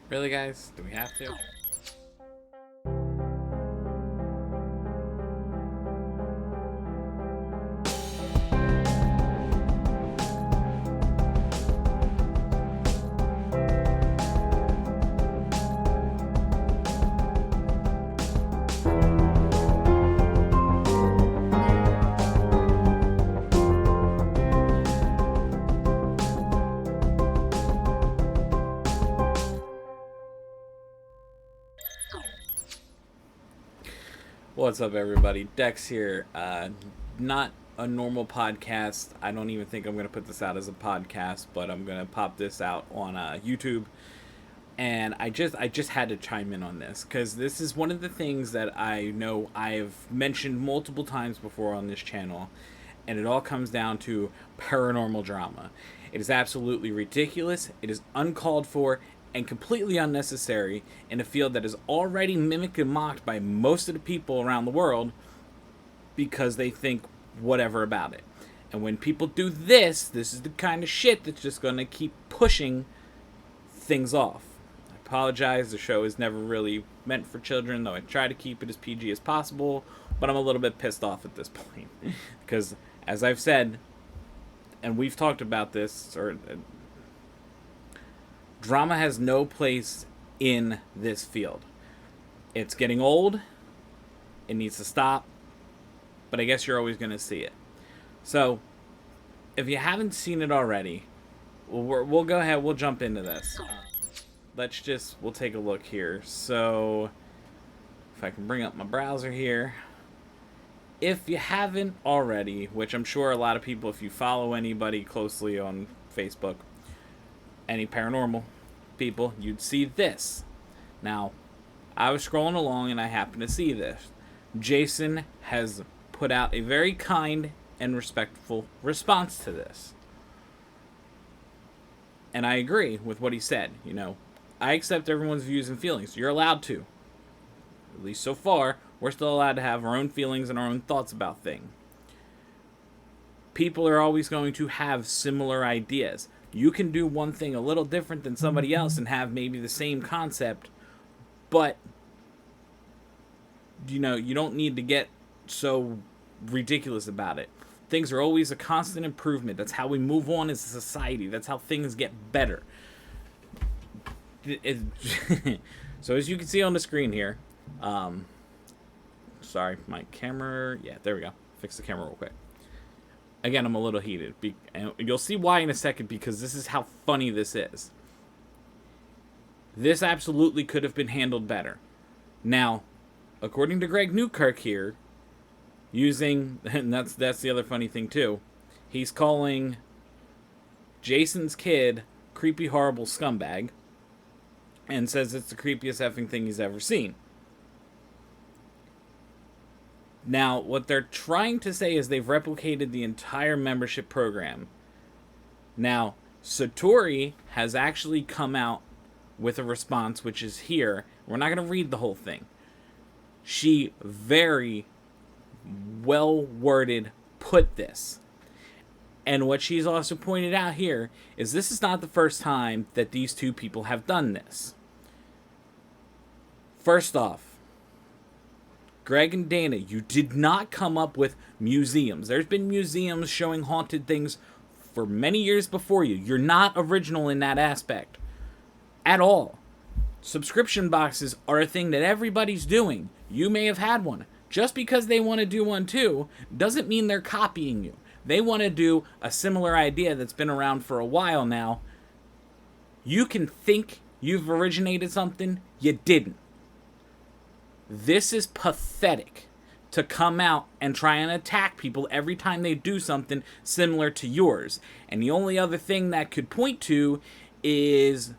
Really, guys? Do we have to? What's up, everybody? Dex here. Not a normal podcast. I don't even think I'm going to put this out as a podcast, but I'm going to pop this out on YouTube. And I just had to chime in on this because this is one of the things that I know I've mentioned multiple times before on this channel, and it all comes down to paranormal drama. It is absolutely ridiculous. It is uncalled for and completely unnecessary in a field that is already mimicked and mocked by most of the people around the world because they think whatever about it. And when people do this is the kind of shit that's just going to keep pushing things off. I apologize, the show is never really meant for children, though I try to keep it as PG as possible, but I'm a little bit pissed off at this point. Because, as I've said, and we've talked about this, drama has no place in this field. It's getting old. It needs to stop. But I guess you're always going to see it. So, if you haven't seen it already, we'll go ahead. We'll jump into this. We'll take a look here. So, if I can bring up my browser here. If you haven't already, which I'm sure a lot of people, if you follow anybody closely on Facebook, any paranormal people, you'd see this. Now, I was scrolling along and I happened to see this. Jason has put out a very kind and respectful response to this. And I agree with what he said. You know, I accept everyone's views and feelings. You're allowed to. At least so far, we're still allowed to have our own feelings and our own thoughts about things. People are always going to have similar ideas. You can do one thing a little different than somebody else and have maybe the same concept, but you know, you don't need to get so ridiculous about it. Things are always a constant improvement. That's how we move on as a society. That's how things get better. So as you can see on the screen here, sorry, my camera, yeah, there we go. Fix the camera real quick. Again, I'm a little heated. And you'll see why in a second, because this is how funny this is. This absolutely could have been handled better. Now, according to Greg Newkirk here, and that's the other funny thing too, he's calling Jason's kid creepy, horrible scumbag, and says it's the creepiest effing thing he's ever seen. Now, what they're trying to say is they've replicated the entire membership program. Now, Satori has actually come out with a response, which is here. We're not going to read the whole thing. She very well-worded put this. And what she's also pointed out here is this is not the first time that these two people have done this. First off, Greg and Dana, you did not come up with museums. There's been museums showing haunted things for many years before you. You're not original in that aspect at all. Subscription boxes are a thing that everybody's doing. You may have had one. Just because they want to do one too doesn't mean they're copying you. They want to do a similar idea that's been around for a while now. You can think you've originated something, you didn't. This is pathetic to come out and try and attack people every time they do something similar to yours. And the only other thing that could point to is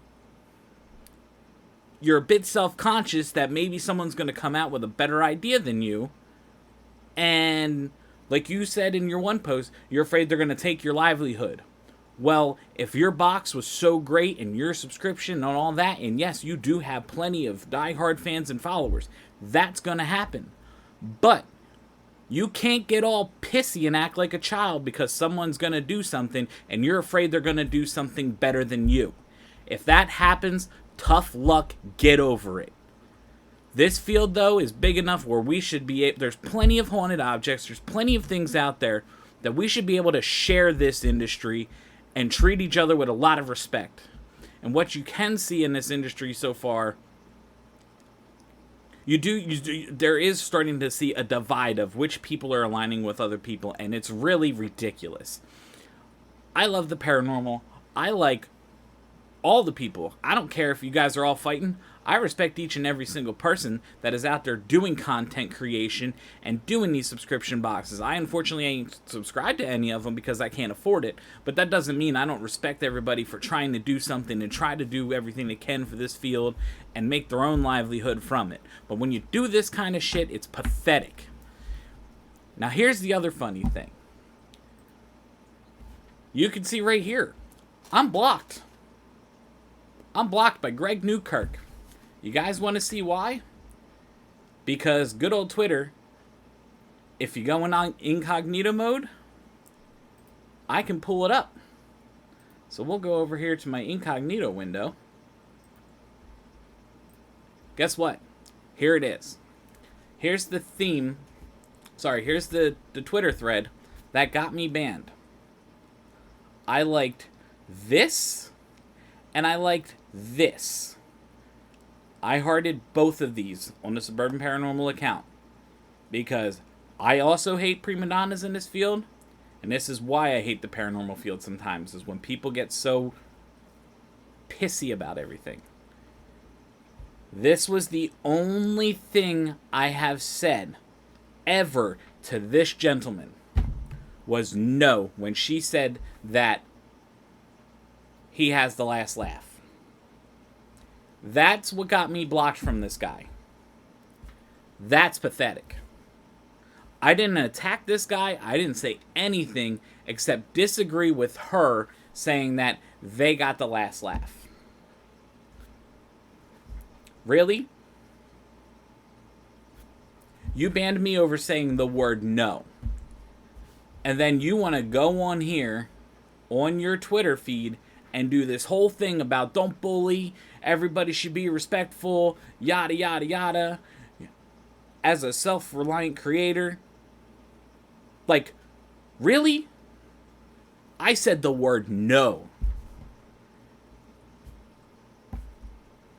you're a bit self-conscious that maybe someone's going to come out with a better idea than you. And like you said in your one post, you're afraid they're going to take your livelihood. Well, if your box was so great and your subscription and all that, and yes, you do have plenty of diehard fans and followers, that's going to happen. But you can't get all pissy and act like a child because someone's going to do something and you're afraid they're going to do something better than you. If that happens, tough luck, get over it. This field, though, is big enough where we should be able, there's plenty of haunted objects, there's plenty of things out there that we should be able to share this industry and treat each other with a lot of respect. And what you can see in this industry so far, there is starting to see a divide of which people are aligning with other people, and it's really ridiculous. I love the paranormal. I like all the people. I don't care if you guys are all fighting. I respect each and every single person that is out there doing content creation and doing these subscription boxes. I unfortunately ain't subscribed to any of them because I can't afford it, but that doesn't mean I don't respect everybody for trying to do something and try to do everything they can for this field and make their own livelihood from it. But when you do this kind of shit, it's pathetic. Now here's the other funny thing. You can see right here, I'm blocked. I'm blocked by Greg Newkirk. You guys want to see why? Because good old Twitter, if you go in incognito mode, I can pull it up. So we'll go over here to my incognito window. Guess what? Here it is. Here's the theme. Sorry, here's the Twitter thread that got me banned. I liked this, and I liked this. I hearted both of these on the Suburban Paranormal account because I also hate prima donnas in this field, and this is why I hate the paranormal field sometimes, is when people get so pissy about everything. This was the only thing I have said ever to this gentleman was no when she said that he has the last laugh. That's what got me blocked from this guy. That's pathetic. I didn't attack this guy. I didn't say anything except disagree with her saying that they got the last laugh. Really? You banned me over saying the word no. And then you want to go on here on your Twitter feed and do this whole thing about don't bully, everybody should be respectful, yada, yada, yada, as a self-reliant creator. Like, really? I said the word no.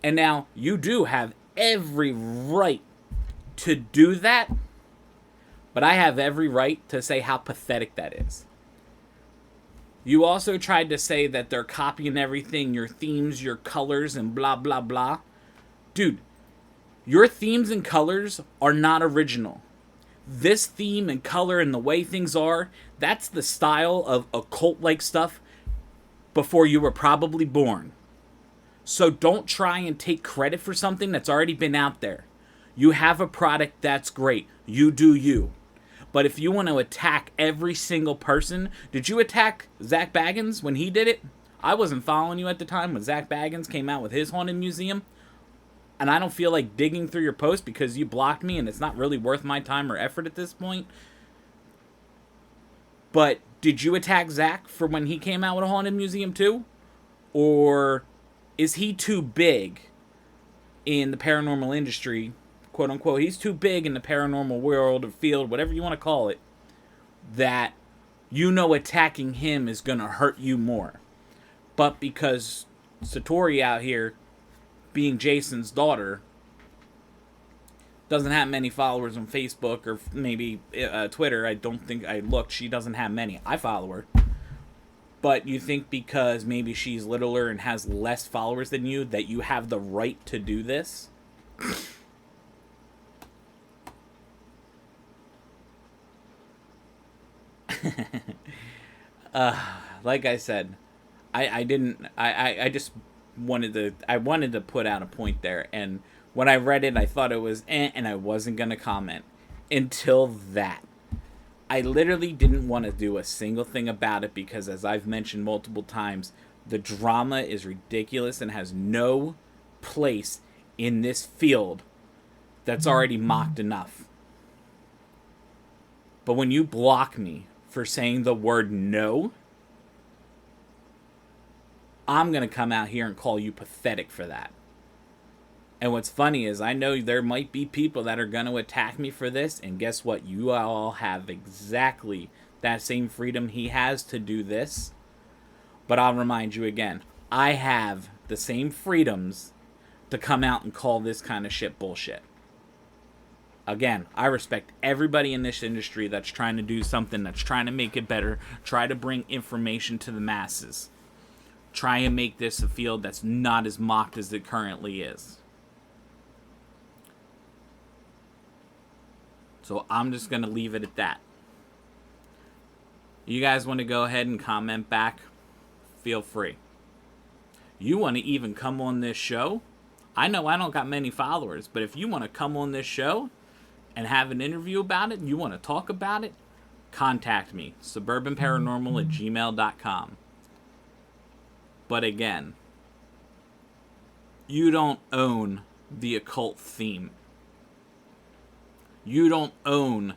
And now, you do have every right to do that, but I have every right to say how pathetic that is. You also tried to say that they're copying everything, your themes, your colors, and blah, blah, blah. Dude, your themes and colors are not original. This theme and color and the way things are, that's the style of occult-like stuff before you were probably born. So don't try and take credit for something that's already been out there. You have a product that's great. You do you. But if you want to attack every single person, did you attack Zach Baggins when he did it? I wasn't following you at the time when Zach Baggins came out with his haunted museum. And I don't feel like digging through your post because you blocked me and it's not really worth my time or effort at this point. But did you attack Zach for when he came out with a haunted museum too? Or is he too big in the paranormal industry, quote unquote, he's too big in the paranormal world or field, whatever you want to call it, that you know attacking him is going to hurt you more. But because Satori out here, being Jason's daughter, doesn't have many followers on Facebook or maybe Twitter, I don't think I looked, she doesn't have many. I follow her. But you think because maybe she's littler and has less followers than you, that you have the right to do this? Like I said, I just wanted to put out a point there, and when I read it, I thought it was and I wasn't gonna comment until that. I literally didn't want to do a single thing about it because, as I've mentioned multiple times, the drama is ridiculous and has no place in this field that's already mocked enough. But when you block me for saying the word no, I'm going to come out here and call you pathetic for that. And what's funny is I know there might be people that are going to attack me for this, and guess what? You all have exactly that same freedom he has to do this. But I'll remind you again, I have the same freedoms to come out and call this kind of shit bullshit. Again, I respect everybody in this industry that's trying to do something, that's trying to make it better, try to bring information to the masses. Try and make this a field that's not as mocked as it currently is. So I'm just going to leave it at that. You guys want to go ahead and comment back? Feel free. You want to even come on this show? I know I don't got many followers, but if you want to come on this show and have an interview about it, and you want to talk about it, contact me. suburbanparanormal@gmail.com. But again, you don't own the occult theme. You don't own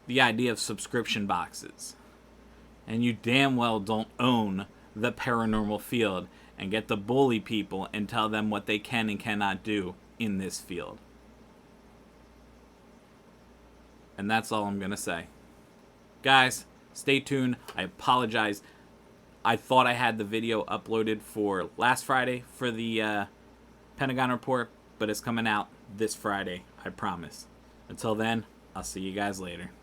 the idea of subscription boxes. And you damn well don't own the paranormal field and get to bully people and tell them what they can and cannot do in this field. And that's all I'm going to say. Guys, stay tuned. I apologize. I thought I had the video uploaded for last Friday for the Pentagon Report, but it's coming out this Friday, I promise. Until then, I'll see you guys later.